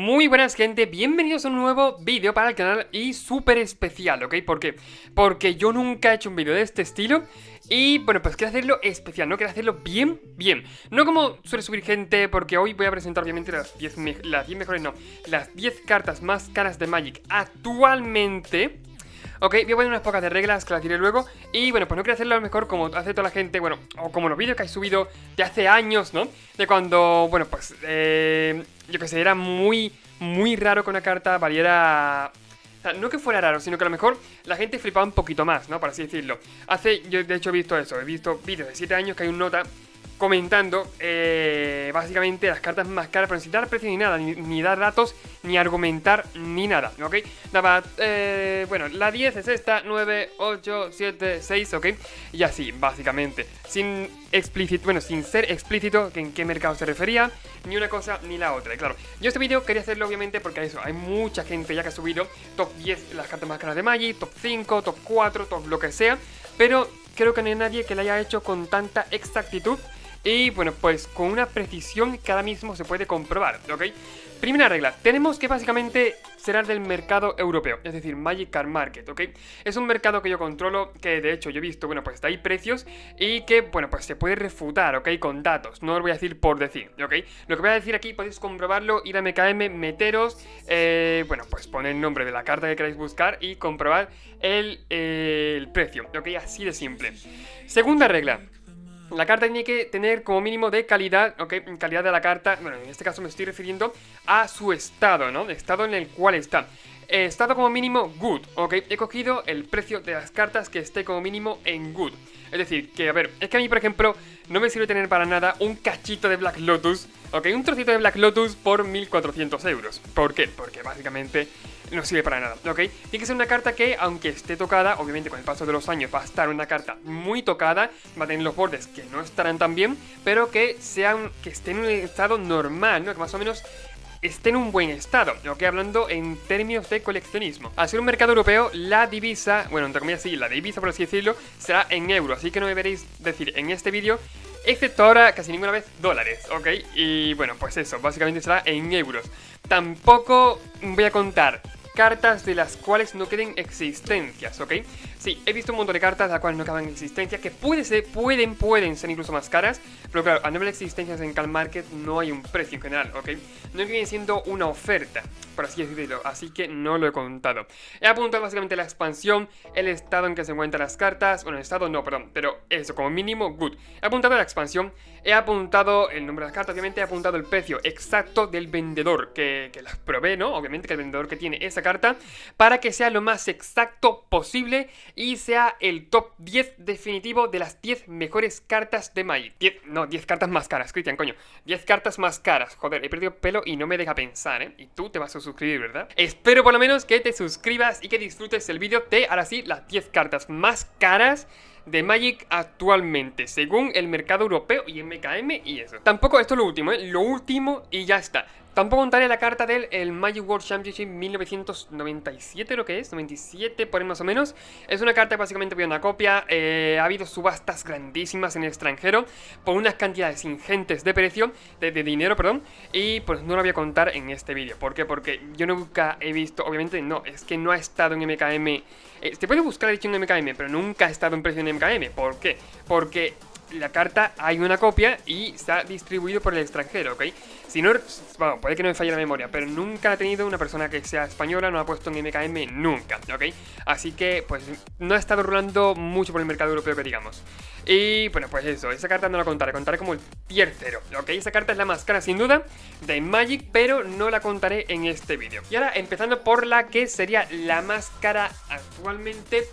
Muy buenas gente, bienvenidos a un nuevo vídeo para el canal y súper especial, ¿ok? ¿Por qué? Porque yo nunca he hecho un vídeo de este estilo y bueno, pues quiero hacerlo especial, ¿no? Quiero hacerlo bien. No como suele subir gente, porque hoy voy a presentar obviamente las 10 mejores, no, las 10 cartas más caras de Magic actualmente. Ok, voy a poner unas pocas de reglas que las diré luego. Y bueno, pues no quiero hacerlo a lo mejor como hace toda la gente, bueno, o como los vídeos que he subido de hace años, ¿no? De cuando, bueno, pues, yo que sé, era muy raro que una carta valiera... O sea, no que fuera raro, sino que a lo mejor la gente flipaba un poquito más, ¿no? Por así decirlo. Yo de hecho he visto eso, he visto vídeos de 7 años que hay un nota comentando básicamente las cartas más caras, pero sin dar precio ni nada, ni dar datos, ni argumentar, ni nada, ¿ok? Daba, bueno, la 10 es esta, 9, 8, 7, 6, ¿ok? Y así, básicamente, sin ser explícito en qué mercado se refería, ni una cosa ni la otra. Y claro, yo este vídeo quería hacerlo obviamente porque eso, hay mucha gente ya que ha subido top 10 las cartas más caras de Magic, top 5, top 4, top lo que sea, pero creo que no hay nadie que lo haya hecho con tanta exactitud. Y bueno, pues con una precisión que ahora mismo se puede comprobar, ¿ok? Primera regla, tenemos que básicamente ser del mercado europeo, es decir, Magic Card Market, ¿ok? Es un mercado que yo controlo, que de hecho yo he visto, bueno, pues hay precios y que, bueno, pues se puede refutar, ¿ok? Con datos, no lo voy a decir por decir, ¿ok? Lo que voy a decir aquí podéis comprobarlo, ir a MKM, meteros, bueno, pues poner el nombre de la carta que queráis buscar y comprobar el precio, ¿ok? Así de simple. Segunda regla. La carta tiene que tener como mínimo de calidad, ¿ok? Calidad de la carta, bueno, en este caso me estoy refiriendo a su estado, ¿no? Estado en el cual está. Estado como mínimo good, ¿ok? He cogido el precio de las cartas que esté como mínimo en good. Es decir, que a ver, es que a mí por ejemplo no me sirve tener para nada un cachito de Black Lotus, ¿ok? Un trocito de Black Lotus por 1400 euros. ¿Por qué? Porque básicamente no sirve para nada, ¿ok? Tiene que ser una carta que, aunque esté tocada, obviamente con el paso de los años va a estar una carta muy tocada, va a tener los bordes que no estarán tan bien, pero que esté en un estado normal, ¿no? Que más o menos esté en un buen estado, ¿ok? Hablando en términos de coleccionismo. Al ser un mercado europeo, la divisa, bueno, entre comillas sí, la divisa por así decirlo, será en euros, así que no me veréis decir en este vídeo, excepto ahora casi ninguna vez dólares, ¿ok? Y bueno, pues eso, básicamente será en euros. Tampoco voy a contar cartas de las cuales no queden existencias, ¿ok? Sí, he visto un montón de cartas de las cuales no quedan existencias, que pueden ser incluso más caras, pero claro, al no haber existencias en Card Market no hay un precio en general, ¿ok? No viene siendo una oferta, por así decirlo, así que no lo he contado. He apuntado básicamente la expansión, el estado en que se encuentran las cartas, bueno, el estado no, perdón, pero eso, como mínimo, good. He apuntado la expansión, he apuntado el nombre de las cartas, obviamente he apuntado el precio exacto del vendedor que las provee, ¿no? Obviamente que el vendedor que tiene esa carta, para que sea lo más exacto posible y sea el top 10 definitivo de las 10 mejores cartas de Magic. 10 cartas más caras, Cristian, coño. 10 cartas más caras. Joder, he perdido pelo y no me deja pensar, ¿eh? Y tú te vas a suscribir, ¿verdad? Espero por lo menos que te suscribas y que disfrutes el vídeo de, ahora sí, las 10 cartas más caras de Magic actualmente, según el mercado europeo y MKM y eso. Tampoco, esto es lo último, ¿eh? Lo último y ya está. Tampoco contaré la carta del Magic World Championship 1997, lo que es, 97 por ahí más o menos. Es una carta que básicamente había una copia, ha habido subastas grandísimas en el extranjero por unas cantidades ingentes de precio, de dinero, perdón. Y pues no lo voy a contar en este vídeo. ¿Por qué? Porque yo nunca he visto, obviamente no, es que no ha estado en MKM. Se puede buscar la edición en MKM, pero nunca ha estado en precio en MKM. ¿Por qué? Porque la carta hay una copia y se ha distribuido por el extranjero, ¿ok? Si no, bueno, puede que no me falle la memoria, pero nunca ha tenido una persona que sea española, no ha puesto en MKM nunca, ¿ok? Así que, pues, no ha estado rulando mucho por el mercado europeo, que digamos. Y, bueno, pues eso, esa carta no la contaré como el tier 0, ¿ok? Esa carta es la más cara, sin duda, de Magic, pero no la contaré en este vídeo. Y ahora, empezando por la que sería la más cara actualmente.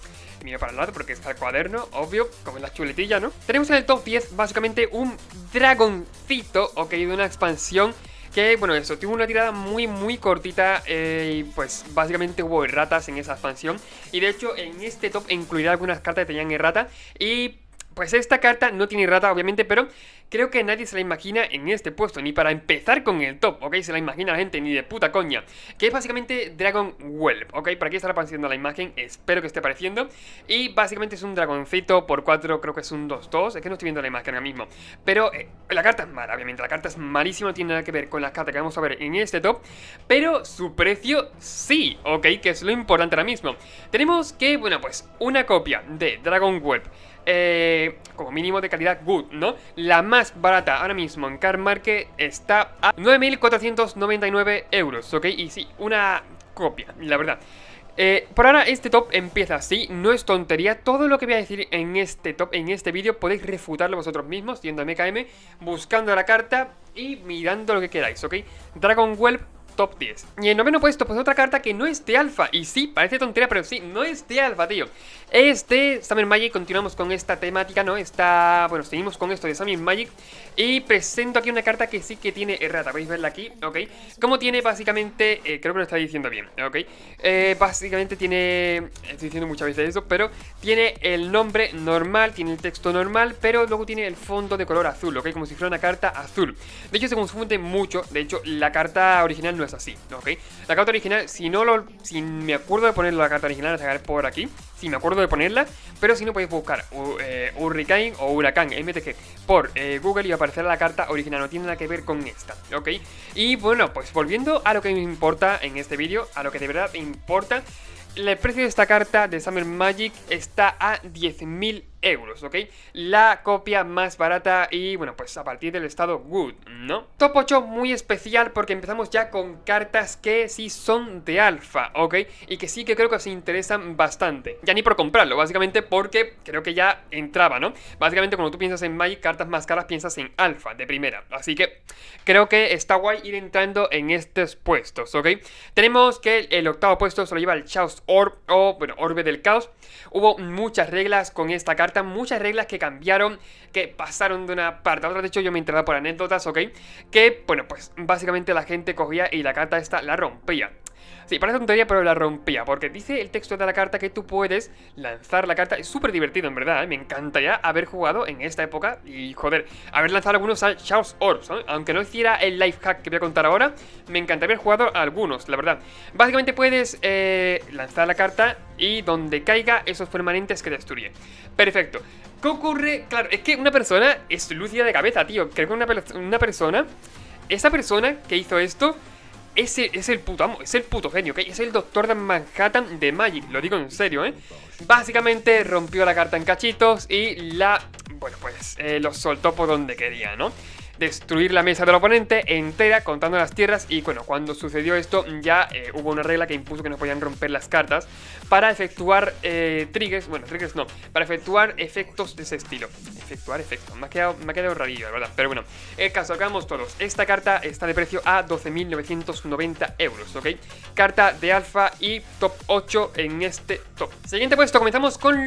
Miro para el lado porque está el cuaderno, obvio, como en la chuletilla, ¿no? Tenemos en el top 10 básicamente un dragoncito, ok, de una expansión que, bueno, eso, tuvo una tirada muy cortita y pues básicamente hubo erratas en esa expansión. Y de hecho en este top incluiré algunas cartas que tenían errata y pues esta carta no tiene rata, obviamente, pero creo que nadie se la imagina en este puesto, ni para empezar con el top, ¿ok? Se la imagina la gente, ni de puta coña. Que es básicamente Dragon Whelp, ¿ok? Por aquí estará apareciendo la imagen, espero que esté apareciendo. Y básicamente es un dragoncito por 4, creo que es un 2-2, es que no estoy viendo la imagen ahora mismo. Pero la carta es mala, obviamente, la carta es malísima, no tiene nada que ver con las cartas que vamos a ver en este top. Pero su precio sí, ¿ok? Que es lo importante ahora mismo. Tenemos que, bueno, pues una copia de Dragon Whelp, como mínimo de calidad good, ¿no? La más barata ahora mismo en Card Market está a 9.499 euros, ¿ok? Y sí, una copia, la verdad. Por ahora este top empieza así, no es tontería. Todo lo que voy a decir en este top, en este vídeo, podéis refutarlo vosotros mismos, yendo a MKM, buscando la carta y mirando lo que queráis, ¿ok? Dragon Whelp top 10. Y en noveno puesto, pues otra carta que no es de alfa. Y sí, parece tontería, pero sí, no es de alfa, tío. Es de Summer Magic. Continuamos con esta temática, ¿no? Bueno, seguimos con esto de Summer Magic. Y presento aquí una carta que sí que tiene errata. Podéis verla aquí, ¿ok? Como tiene básicamente, creo que lo está diciendo bien, ¿ok? Básicamente tiene, estoy diciendo muchas veces eso, pero tiene el nombre normal, tiene el texto normal, pero luego tiene el fondo de color azul, ¿ok? Como si fuera una carta azul. De hecho, se confunde mucho. De hecho, la carta original no es así, ¿ok? La carta original, si me acuerdo de poner la carta original, la sacaré por aquí. Si me acuerdo de ponerla, pero si no podéis buscar Hurricane o Huracán MTG por Google y aparecerá la carta original, no tiene nada que ver con esta, ¿ok? Y bueno, pues volviendo a lo que me importa en este vídeo, a lo que de verdad me importa, el precio de esta carta de Summer Magic está a 10.000 euros, ¿ok? La copia más barata y, bueno, pues a partir del estado good, ¿no? Top 8 muy especial porque empezamos ya con cartas que sí son de alfa, ¿ok? Y que sí que creo que os interesan bastante. Ya ni por comprarlo, básicamente porque creo que ya entraba, ¿no? Básicamente cuando tú piensas en Magic, cartas más caras, piensas en alfa de primera. Así que creo que está guay ir entrando en estos puestos, ¿ok? Tenemos que el octavo puesto se lo lleva el Chaos Orb, o, bueno, Orbe del Caos. Hubo muchas reglas con esta carta, muchas reglas que cambiaron, que pasaron de una parte a otra. De hecho, yo me enteraba por anécdotas, ¿ok? Que, bueno, pues básicamente la gente cogía y la carta esta la rompía. Sí, parece tontería, pero la rompía, porque dice el texto de la carta que tú puedes lanzar la carta. Es súper divertido, en verdad, ¿eh? Me encantaría haber jugado en esta época y, joder, haber lanzado algunos Chaos Orbs, ¿eh? Aunque no hiciera el life hack que voy a contar ahora, me encantaría haber jugado algunos, la verdad. Básicamente puedes lanzar la carta y donde caiga esos permanentes que destruye. Perfecto. ¿Qué ocurre? Claro, es que una persona es lúcida de cabeza, tío. Creo que una persona, esa persona que hizo esto, es el puto amo, es el puto genio, ¿ok? Es el Doctor de Manhattan de Magic, lo digo en serio, ¿eh? Básicamente rompió la carta en cachitos y bueno, pues los soltó por donde quería, ¿no? Destruir la mesa del oponente entera contando las tierras. Y bueno, cuando sucedió esto ya hubo una regla que impuso que no podían romper las cartas para efectuar triggers, bueno, triggers no, para efectuar efectos de ese estilo. Efectuar efectos, me ha quedado rarillo, la verdad. Pero bueno, el caso, acabamos todos. Esta carta está de precio a 12.990 euros, ¿ok? Carta de alfa y top 8 en este top. Siguiente puesto, comenzamos con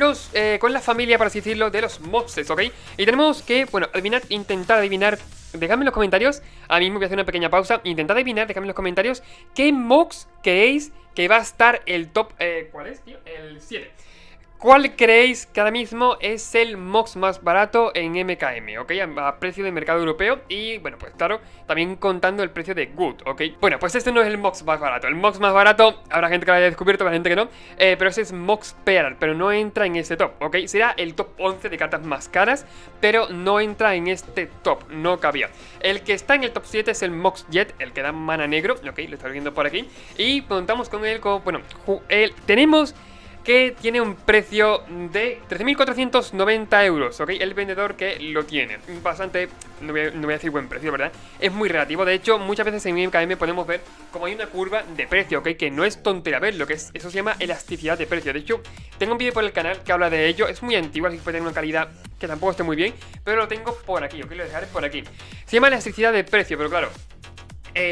con la familia, por así decirlo, de los mobses, ¿ok? Y tenemos que, bueno, intentar adivinar. Dejadme en los comentarios, ahora mismo voy a hacer una pequeña pausa. Intentad adivinar, dejadme en los comentarios qué MOX creéis que va a estar el top, ¿cuál es, tío? El 7. ¿Cuál creéis que ahora mismo es el MOX más barato en MKM, ok? A precio de mercado europeo y, bueno, pues claro, también contando el precio de Good, ok. Bueno, pues este no es el MOX más barato. El MOX más barato, habrá gente que lo haya descubierto, habrá gente que no, pero ese es MOX Pearl, pero no entra en este top, ok. Será el top 11 de cartas más caras, pero no entra en este top, no cabía. El que está en el top 7 es el MOX Jet, el que da mana negro, ok, lo estoy viendo por aquí. Y contamos con él, bueno, tenemos que tiene un precio de 13.490 euros, ¿ok? El vendedor que lo tiene. Bastante, no voy a decir buen precio, ¿verdad? Es muy relativo. De hecho, muchas veces en MKM podemos ver como hay una curva de precio, ¿ok? Que no es tontería ver lo que es. Eso se llama elasticidad de precio. De hecho, tengo un vídeo por el canal que habla de ello. Es muy antiguo, así que puede tener una calidad que tampoco esté muy bien, pero lo tengo por aquí, ¿ok? Lo dejaré por aquí. Se llama elasticidad de precio, pero claro,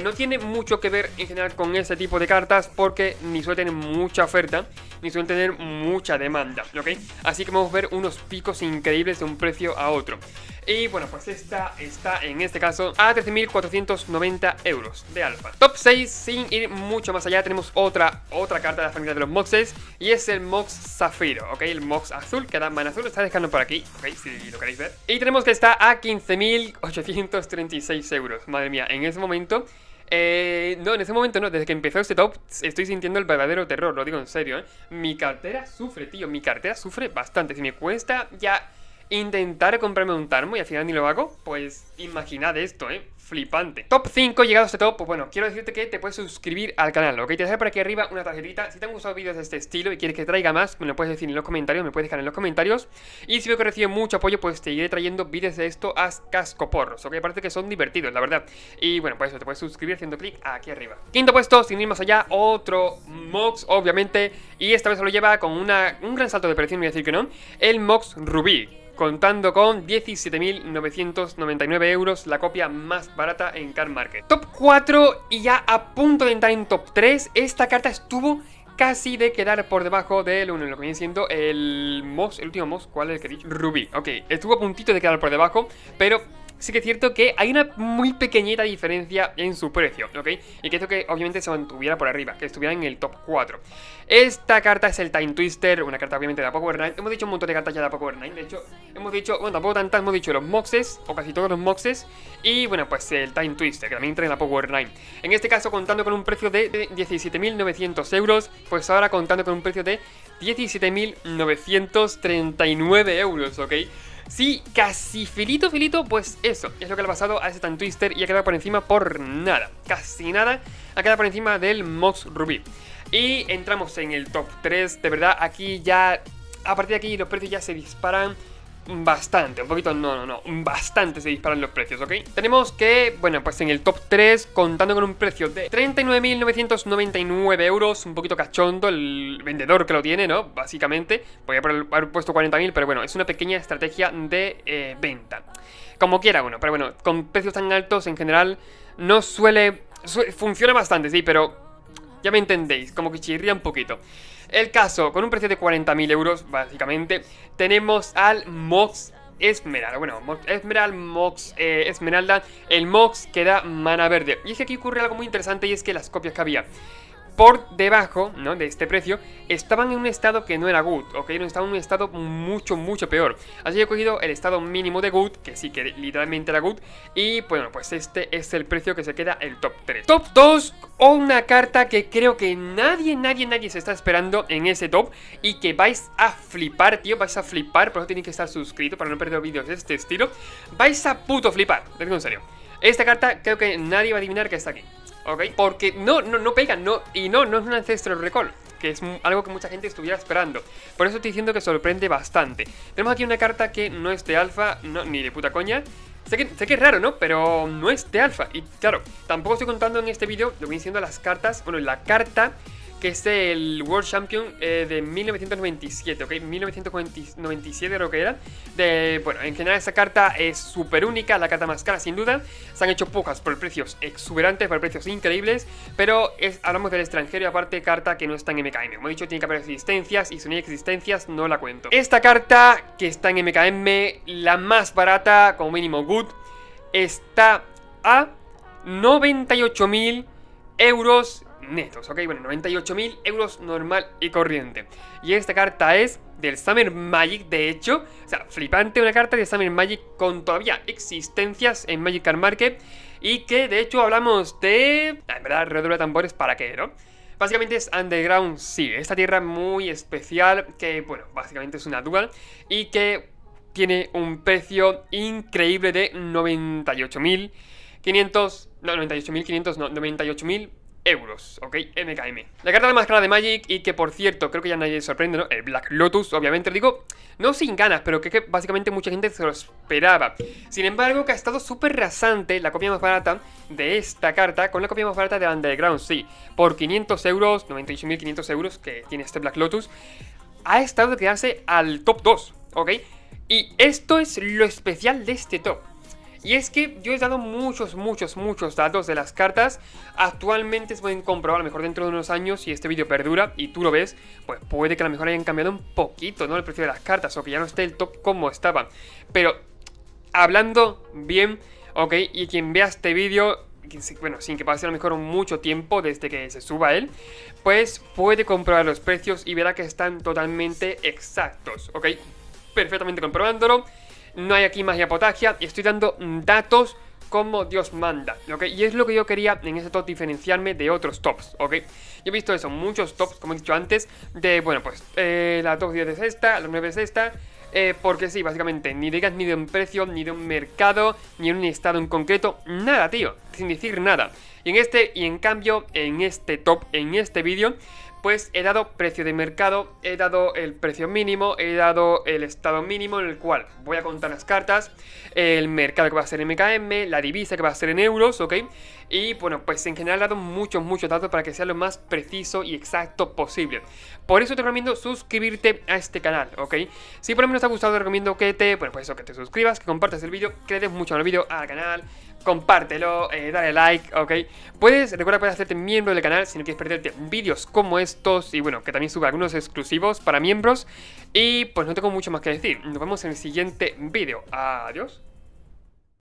no tiene mucho que ver en general con ese tipo de cartas porque ni suele tener mucha oferta ni suele tener mucha demanda, ¿ok? Así que vamos a ver unos picos increíbles de un precio a otro. Y bueno, pues esta está en este caso a 13.490 euros de alfa. Top 6, sin ir mucho más allá, tenemos otra carta de la familia de los Moxes. Y es el Mox Zafiro, ¿ok? El Mox azul, que da mana azul, está dejando por aquí, ¿ok? Si lo queréis ver. Y tenemos que está a 15.836 euros. Madre mía, en ese momento... no, en ese momento no, desde que empezó este top estoy sintiendo el verdadero terror, lo digo en serio, ¿eh? Mi cartera sufre, tío, mi cartera sufre bastante. Si me cuesta ya intentar comprarme un Tarmo y al final ni lo hago, pues imaginad esto, flipante. Top 5, llegado a este top, pues bueno, quiero decirte que te puedes suscribir al canal, ¿ok? Te dejaré por aquí arriba una tarjetita. Si te han gustado vídeos de este estilo y quieres que traiga más, me lo puedes decir en los comentarios, me puedes dejar en los comentarios. Y si veo que recibe mucho apoyo, pues te iré trayendo vídeos de esto a cascoporros, ¿ok? Parece que son divertidos, la verdad. Y bueno, pues eso, te puedes suscribir haciendo clic aquí arriba. Quinto puesto, sin ir más allá, otro Mox, obviamente. Y esta vez se lo lleva con un gran salto de precio, no voy a decir que no, el Mox Rubí, contando con 17.999 euros, la copia más barata en Card Market. Top 4 y ya a punto de entrar en top 3. Esta carta estuvo casi de quedar por debajo del 1, lo que viene siendo el último Mox, ¿cuál es el que he dicho? Rubí, ok, estuvo a puntito de quedar por debajo, pero... sí que es cierto que hay una muy pequeñita diferencia en su precio, ¿ok? Y que esto que obviamente se mantuviera por arriba, que estuviera en el top 4. Esta carta es el Time Twister, una carta obviamente de la Power 9. Hemos dicho un montón de cartas ya de la Power 9, de hecho, hemos dicho, bueno, tampoco tantas, hemos dicho los Moxes, o casi todos los Moxes. Y bueno, pues el Time Twister, que también entra en la Power 9. En este caso, contando con un precio de 17.900 euros, pues ahora contando con un precio de 17.939 euros, ¿ok? Sí, casi filito, pues eso es lo que le ha pasado a ese Time Twister y ha quedado por encima por nada, casi nada, ha quedado por encima del Mox Rubí. Y entramos en el top 3, de verdad, aquí ya, a partir de aquí los precios ya se disparan bastante, un poquito, bastante se disparan los precios, ¿ok? Tenemos que, bueno, pues en el top 3, contando con un precio de 39.999 euros, un poquito cachondo el vendedor que lo tiene, ¿no? Básicamente, podría haber puesto 40.000, pero bueno, es una pequeña estrategia de venta. Como quiera, bueno, pero bueno, con precios tan altos en general no funciona bastante, sí, pero ya me entendéis, como que chirría un poquito. El caso, con un precio de 40.000 euros, básicamente, tenemos al Mox Esmeralda. Bueno, Mox Esmeralda, Mox Esmeralda, el Mox que da mana verde. Y es que aquí ocurre algo muy interesante y es que las copias que había por debajo, ¿no?, de este precio, estaban en un estado que no era good, ¿ok? No estaban en un estado mucho peor. Así que he cogido el estado mínimo de good, que sí que literalmente era good. Y bueno, pues este es el precio que se queda el top 3. Top 2, o una carta que creo que nadie se está esperando en ese top. Y que vais a flipar, tío, vais a flipar. Por eso tenéis que estar suscritos para no perder vídeos de este estilo. Vais a puto flipar, te digo en serio. Esta carta creo que nadie va a adivinar que está aquí, ¿ok? Porque no pega, no es un Ancestral Recall, que es algo que mucha gente estuviera esperando. Por eso estoy diciendo que sorprende bastante. Tenemos aquí una carta que no es de alfa, no, ni de puta coña. Sé que es raro, ¿no? Pero no es de alfa. Y claro, tampoco estoy contando en este vídeo lo que viene siendo las cartas. Bueno, la carta que es el World Champion de 1997, ¿ok? 1997 creo que era. Bueno, en general esa carta es súper única, la carta más cara sin duda. Se han hecho pujas por precios exuberantes, por precios increíbles, pero hablamos del extranjero y aparte carta que no está en MKM. Como he dicho, tiene que haber existencias y si no hay existencias no la cuento. Esta carta que está en MKM, la más barata, como mínimo good, está a 98.000 euros netos, ok, bueno, 98.000 euros normal y corriente. Y esta carta es del Summer Magic, de hecho, o sea, flipante, una carta de Summer Magic con todavía existencias en Magic Card Market. Y que de hecho hablamos de... en verdad, redoble de tambores, ¿para qué, no? Básicamente es Underground Sea, esta tierra muy especial que, bueno, básicamente es una dual y que tiene un precio increíble de 98.500, no, 98.500, no, 98.000 euros, ok, MKM. La carta más cara de Magic y que por cierto, creo que ya nadie se sorprende, ¿no? El Black Lotus, obviamente, digo, no sin ganas, pero que básicamente mucha gente se lo esperaba. Sin embargo, que ha estado súper rasante la copia más barata de esta carta con la copia más barata de Underground, sí, por 500 euros, 98.500 euros que tiene este Black Lotus, ha estado de quedarse al top 2, ok. Y esto es lo especial de este top. Y es que yo he dado muchos datos de las cartas. Actualmente se pueden comprobar, a lo mejor dentro de unos años, si este vídeo perdura y tú lo ves, pues puede que a lo mejor hayan cambiado un poquito, ¿no?, el precio de las cartas, o que ya no esté el top como estaba. Pero hablando bien, ¿ok? Y quien vea este vídeo, bueno, sin que pase a lo mejor mucho tiempo desde que se suba él, pues puede comprobar los precios y verá que están totalmente exactos, ¿ok? Perfectamente comprobándolo, no hay aquí magia potagia, y estoy dando datos como Dios manda, ¿ok? Y es lo que yo quería en este top, diferenciarme de otros tops, ¿ok? Yo he visto eso, muchos tops, como he dicho antes, de, bueno, pues, la top 10 es esta, la 9 es esta, porque sí, básicamente, ni digas ni de un precio, ni de un mercado, ni de un estado en concreto, nada, tío, sin decir nada. Y en cambio, en este top, en este vídeo, pues he dado precio de mercado, he dado el precio mínimo, he dado el estado mínimo en el cual voy a contar las cartas, el mercado que va a ser en MKM, la divisa que va a ser en euros, ¿ok? Y bueno, pues en general he dado muchos datos para que sea lo más preciso y exacto posible. Por eso te recomiendo suscribirte a este canal, ¿ok? Si por lo menos te ha gustado, te recomiendo que bueno, pues eso, que te suscribas, que compartas el vídeo, que le des mucho al vídeo, al canal, compártelo, dale like, ¿ok? Recuerda que puedes hacerte miembro del canal si no quieres perderte vídeos como estos y bueno, que también subo algunos exclusivos para miembros. Y pues no tengo mucho más que decir, nos vemos en el siguiente vídeo, adiós.